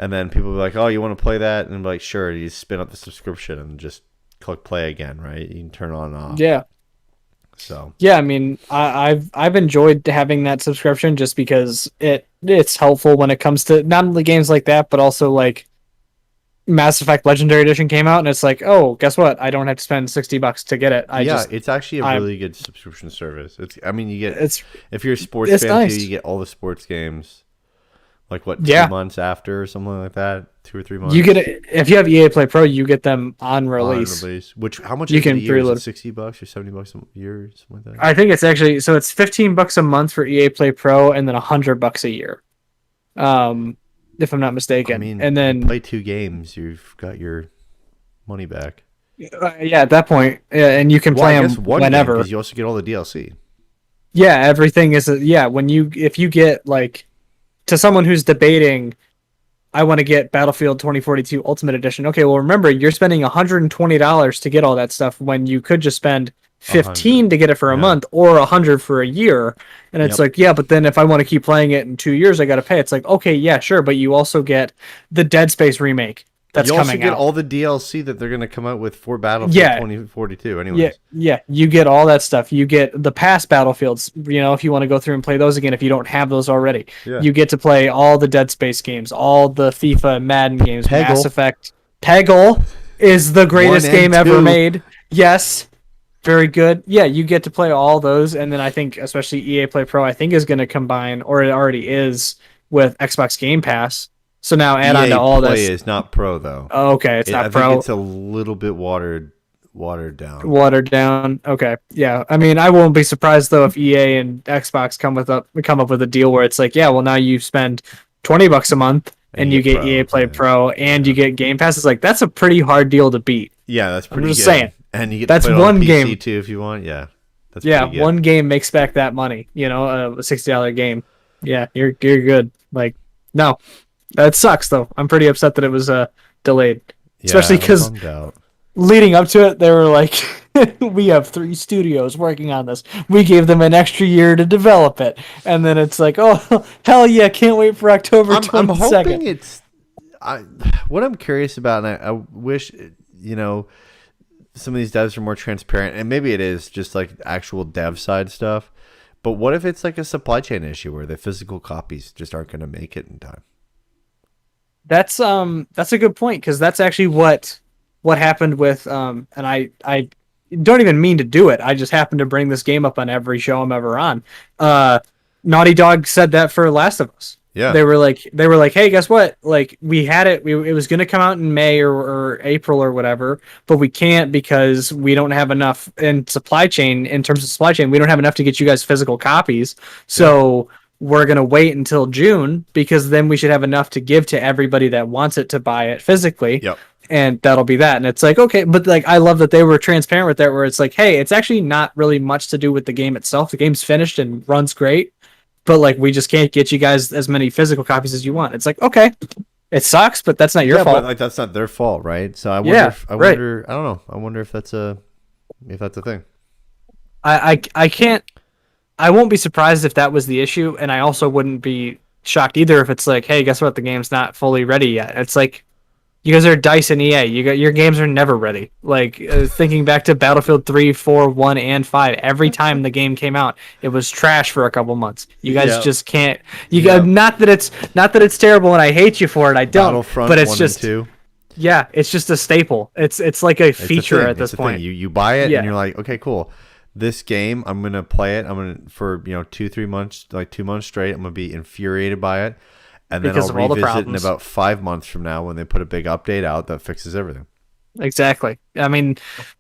And then people will be like, oh, you want to play that? And I'm like, sure. You spin up the subscription and just click play again, right? You can turn it on and off. Yeah. So. Yeah, I mean, I've enjoyed having that subscription just because it's helpful when it comes to not only games like that, but also like Mass Effect Legendary Edition came out, and it's like, oh, guess what? I don't have to spend $60 to get it. It's actually a really good subscription service. You get if you're a sports fan nice. too, you get all the sports games. Like what, 2 months after or something like that? 2 or 3 months. You get it if you have EA Play Pro, you get them on release. Which how much you is it can a year? Is preload. it $60 or $70 a year or something like that? I think it's actually so it's $15 a month for EA Play Pro and then $100 a year. If I'm not mistaken. I mean, and then you play 2 games, you've got your money back. Yeah, at that point, and you can play them whenever. Because you also get all the DLC. Yeah, everything is if you get like to someone who's debating, I want to get Battlefield 2042 Ultimate Edition. Okay, well remember you're spending $120 to get all that stuff when you could just spend $15 to get it for a month or $100 for a year. And it's like, yeah, but then if I want to keep playing it in 2 years, I got to pay. It's like, okay, yeah, sure, but you also get the Dead Space remake. That's coming out. You also get all the DLC that they're going to come out with for Battlefield 2042 anyways. Yeah, you get all that stuff. You get the past Battlefields, if you want to go through and play those again if you don't have those already. Yeah. You get to play all the Dead Space games, all the FIFA and Madden games, Peggle. Mass Effect. Peggle is the greatest game ever made. Yes. Very good. Yeah, you get to play all those, and then I think especially EA Play Pro I think is going to combine, or it already is, with Xbox Game Pass. So now add on to all Play this. is not pro though. Oh, okay, it's not pro. I think it's a little bit watered watered down. Watered down. Okay. Yeah. I mean, I won't be surprised though if EA and Xbox come up with a deal where it's like, yeah, well now you spend $20 a month and you get EA Play Pro and you get Game Pass. It's like that's a pretty hard deal to beat. Yeah, that's pretty I'm just good. saying. And you get That's to play it one on PC game too if you want. Yeah. That's yeah, pretty good. one game makes back that money, a $60 game. Yeah, you're good. Like, no. That sucks though. I'm pretty upset that it was delayed. Especially because leading up to it, they were like, we have 3 studios working on this. We gave them an extra year to develop it. And then it's like, oh, hell yeah, can't wait for October 22nd. I'm hoping it's... what I'm curious about, and I wish, some of these devs are more transparent, and maybe it is just like actual dev side stuff. But what if it's like a supply chain issue where the physical copies just aren't going to make it in time? That's a good point, because that's actually what happened with and I don't even mean to do it. I just happen to bring this game up on every show I'm ever on. Naughty Dog said that for Last of Us. Yeah. They were like, hey, guess what? Like, we had it. It was going to come out in May or April or whatever, but we can't because we don't have enough in supply chain. In terms of supply chain, we don't have enough to get you guys physical copies. So we're going to wait until June, because then we should have enough to give to everybody that wants it to buy it physically. Yep. And that'll be that. And it's like, okay, but like, I love that they were transparent with that, where it's like, hey, it's actually not really much to do with the game itself. The game's finished and runs great, but like, we just can't get you guys as many physical copies as you want. It's like, okay, it sucks, but that's not your fault. But like, that's not their fault, right? So I wonder. I don't know. I wonder if that's a thing. I can't. I won't be surprised if that was the issue, and I also wouldn't be shocked either if it's like, hey, guess what? The game's not fully ready yet. It's like, you guys are DICE and EA. Your games are never ready. Like, thinking back to Battlefield 3, 4, 1, and 5, every time the game came out, it was trash for a couple months. You guys just can't. Not that it's terrible and I hate you for it. I don't. Battlefront but it's 1 just and 2. Yeah, it's just a staple. It's like a feature at this point. You buy it and you're like, okay, cool. This game, I'm gonna play it. I'm gonna for 2-3 months, like 2 months straight. I'm gonna be infuriated by it. And then I'll revisit in about 5 months from now when they put a big update out that fixes everything. Exactly. I mean,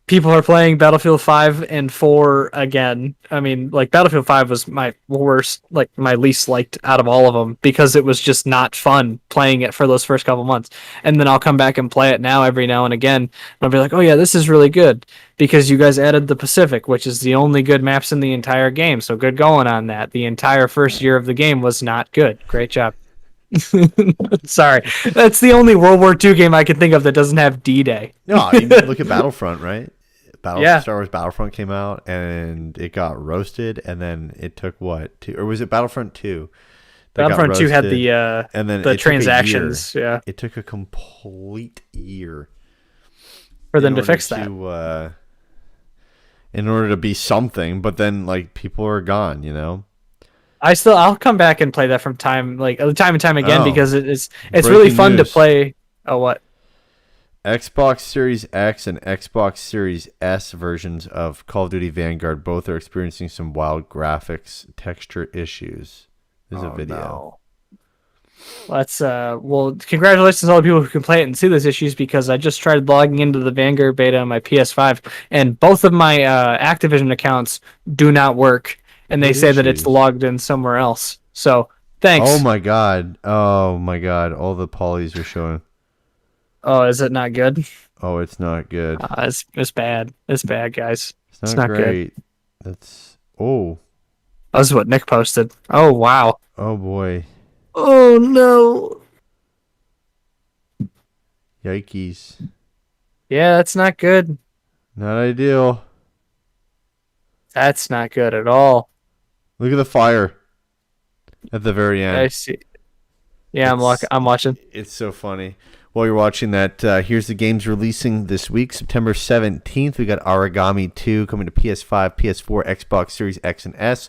people are playing Battlefield 5 and 4 again. I mean, like, Battlefield 5 was my worst, like, my least liked out of all of them, because it was just not fun playing it for those first couple months. And then I'll come back and play it now every now and again. And I'll be like, oh yeah, this is really good, because you guys added the Pacific, which is the only good maps in the entire game. So good going on that. The entire first year of the game was not good. Great job. Sorry, that's the only World War II game I can think of that doesn't have D-Day. No, you look at Battlefront, right? Star Wars Battlefront came out and it got roasted, and then it took or was it Battlefront 2? Battlefront 2 had the transactions. Yeah, it took a complete year for them to fix that. In order to be something, but then like people are gone, I'll come back and play that from time and time again, because it's really fun to play. Oh, what? Xbox Series X and Xbox Series S versions of Call of Duty Vanguard both are experiencing some wild graphics texture issues. There's a video. No. Let's congratulations to all the people who can play it and see those issues, because I just tried logging into the Vanguard beta on my PS5, and both of my Activision accounts do not work. And they say that it's logged in somewhere else. So, thanks. Oh my god. All the polys are showing. Oh, is it not good? Oh, it's not good. It's bad. It's bad, guys. It's not great. Good. That's... Oh. That's what Nick posted. Oh, wow. Oh, boy. Oh, no. Yikes. Yeah, that's not good. Not ideal. That's not good at all. Look at the fire at the very end. I see. Yeah, I'm watching. It's so funny. While you're watching that, here's the games releasing this week. September 17th, we got Origami 2 coming to PS5, PS4, Xbox Series X and S,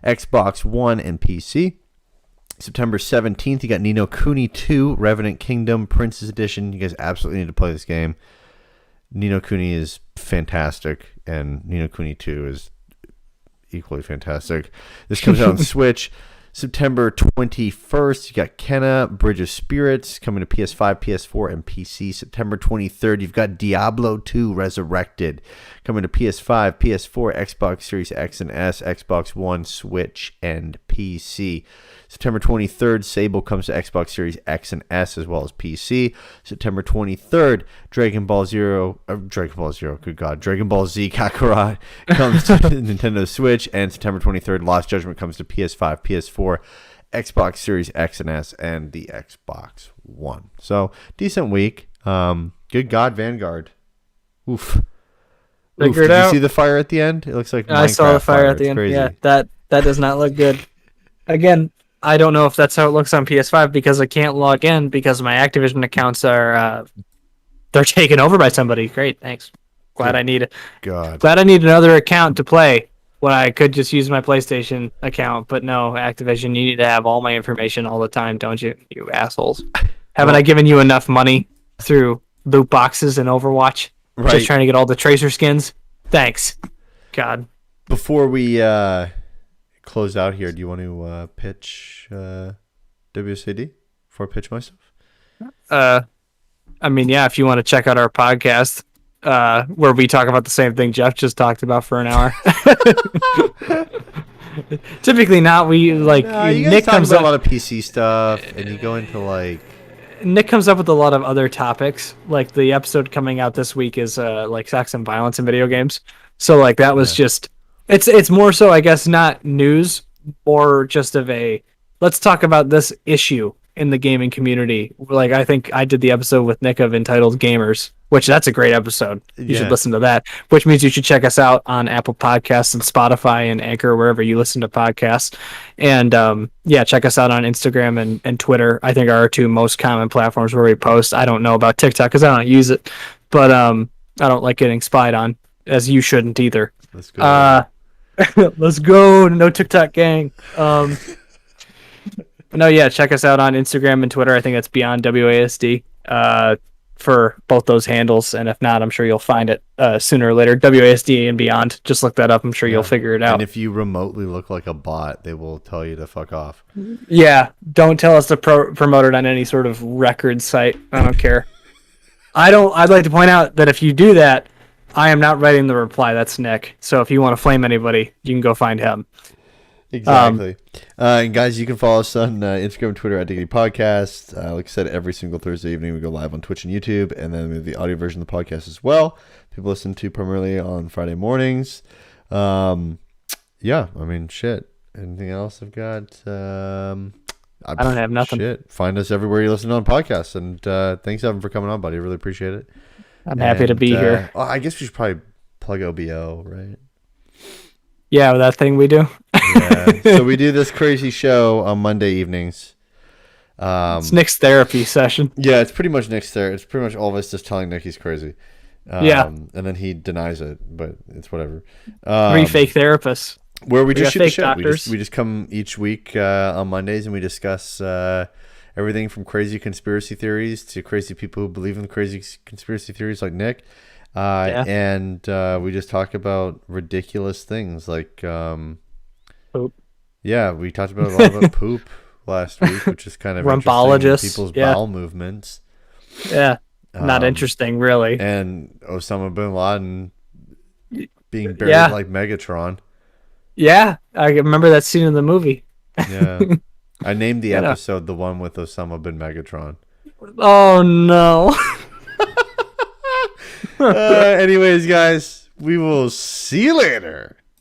Xbox One, and PC. September 17th, you got Ni no Kuni 2, Revenant Kingdom, Princess Edition. You guys absolutely need to play this game. Ni no Kuni is fantastic, and Ni no Kuni 2 is equally fantastic. This comes out on Switch. September 21st, you got Kenna, Bridge of Spirits coming to PS5, PS4, and PC. September 23rd, you've got Diablo 2 Resurrected coming to PS5, PS4, Xbox Series X and S, Xbox One, Switch, and PC. September 23rd, Sable comes to Xbox Series X and S as well as PC. September 23rd, Dragon Ball Z Kakarot comes to Nintendo Switch. And September 23rd, Lost Judgment comes to PS5, PS4, Xbox Series X and S, and the Xbox One. So, decent week. Good God, Vanguard. Oof. Did you see the fire at the end? It looks like I saw the fire at the It's end. crazy. Yeah, that does not look good. Again, I don't know if that's how it looks on PS5 because I can't log in because my Activision accounts are they're taken over by somebody. Great, thanks. Glad I need another account to play when I could just use my PlayStation account. But no, Activision, you need to have all my information all the time, don't you? You assholes. Haven't I given you enough money through loot boxes and Overwatch? Right. Just trying to get all the Tracer skins? Thanks. God. Before we close out here, do you want to pitch WCD before I pitch myself? I mean, yeah, if you want to check out our podcast, where we talk about the same thing Jeff just talked about for an hour. Typically not. We like you guys Nick talk comes about up a lot of PC stuff, and you go into like Nick comes up with a lot of other topics. Like the episode coming out this week is like sex and violence in video games. So like that was just it's more so I guess not news or just of a let's talk about this issue in the gaming community. Like I think I did the episode with Nick of Entitled Gamers, which that's a great episode. You should listen to that, which means you should check us out on Apple Podcasts and Spotify and Anchor, wherever you listen to podcasts. And yeah, check us out on Instagram and Twitter. I think are our two most common platforms where we post. I don't know about TikTok because I don't use it, but I don't like getting spied on, as you shouldn't either. Let's go. Let's go. No TikTok gang. No, yeah, check us out on Instagram and Twitter. I think that's Beyond WASD for both those handles. And if not, I'm sure you'll find it sooner or later. WASD and Beyond. Just look that up. I'm sure you'll figure it out. And if you remotely look like a bot, they will tell you to fuck off. Yeah, don't tell us to promote it on any sort of record site. I don't care. I'd like to point out that if you do that, I am not writing the reply. That's Nick. So if you want to flame anybody, you can go find him. Exactly. And guys, you can follow us on Instagram and Twitter at Diggity Podcast. Like I said, every single Thursday evening we go live on Twitch and YouTube, and then we have the audio version of the podcast as well. People listen to primarily on Friday mornings. Yeah, I mean, shit. Anything else I've got? I don't have nothing. Shit. Find us everywhere you listen on podcasts. And thanks, Evan, for coming on, buddy. I really appreciate it. I'm happy to be here. Well, I guess we should probably plug OBO, right? Yeah, that thing we do. Yeah. So we do this crazy show on Monday evenings. It's Nick's therapy session. Yeah, it's pretty much Nick's there. It's pretty much all of us just telling Nick he's crazy. Yeah. And then he denies it, but it's whatever. 3 fake therapists. Where we just shoot the fake show. doctors. We just come each week on Mondays and we discuss everything from crazy conspiracy theories to crazy people who believe in crazy conspiracy theories like Nick. And we just talk about ridiculous things like poop. Yeah, we talked about a lot about poop last week, which is kind of Rumpologists, people's bowel movements. Yeah, not interesting, really. And Osama bin Laden being buried like Megatron. Yeah, I remember that scene in the movie. Yeah, I named the episode the one with Osama bin Megatron. Oh no. Anyways, guys, we will see you later.